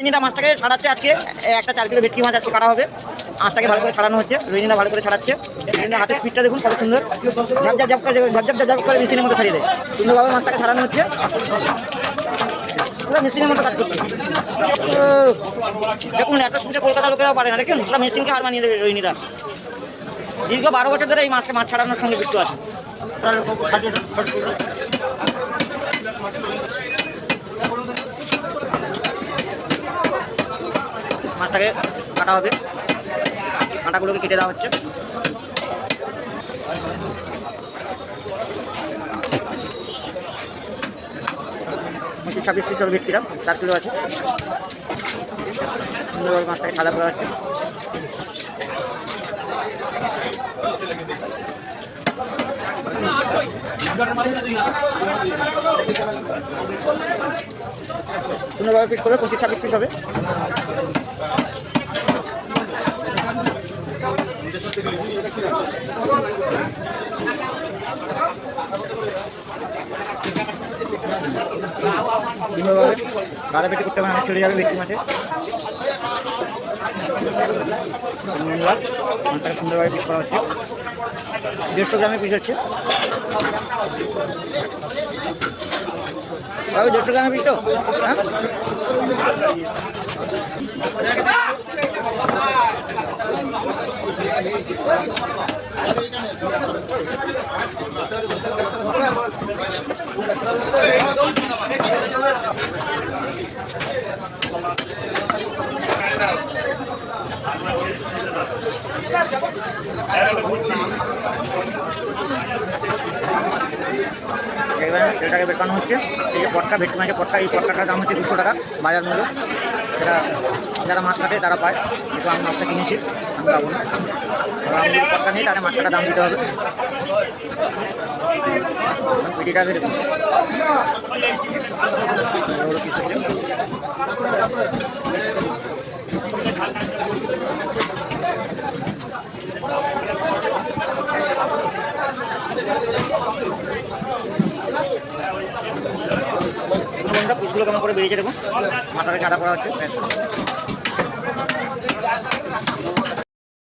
রোহিণীটা মাছটাকে ছাড়াচ্ছে আজকে। একটা 4 কিলো ভেটকি মাছ আজকে কাটা হবে। মাছটাকে ভালো করে ছাড়ানো হচ্ছে, রোহিণীটা ভালো করে ছাড়াচ্ছে। রোহিণীর হাতের স্পিডটা দেখুন কত সুন্দর, ঝাপ করে মেশিনের মতো ছাড়িয়ে দেয়। সুন্দরভাবে মাছটাকে ছাড়ানো হচ্ছে, পুরো মেশিনের মতো কাজ করছে। দেখুন এত সুবিধা কলকাতার লোকেরাও পারে না, দেখুন পুরো মেশিনকে হার মানিয়ে দেবে রোহিণীটা। দীর্ঘ 12 বছর ধরে এই মাছ ছাড়ানোর সঙ্গে যুক্ত আছে। মাছটাকে কাটা হবে, কাঁটাগুলোকে কেটে দেওয়া হচ্ছে। 26 পিস হবে ভেটকিটা, 4 কিলো আছে। সুন্দরভাবে মাছটাকে সাদা করা হচ্ছে। সুন্দরভাবে পিস করবে, 25-26 পিস হবে। সুন্দরভাবে গাদা পেটি করতে হবে, চলে যাবে ভেটকি মাছে। সুন্দরভাবে পিস করা হচ্ছে, 150 গ্রামের পিস হচ্ছে। 150 গ্রামের পিস তো, হ্যাঁ। এবার তেলটাকে বের হচ্ছে। এই যে পটকা, ভেটকি মাছের পটকা, এই পটকাটার দাম হচ্ছে 200 টাকা বাজার মূল্য। সেটা যারা মাছ কাটে তারা পায়, কিন্তু আমি মাছটা কিনেছি, আমি পাবো না। আমি যদি পটকা নিই তাহলে মাছ কাটা দাম দিতে হবে। পেটিটা বের পিসগুলো কেমন করে বেরিয়েছে দেখুন, মাথাটা কাটা করা হচ্ছে।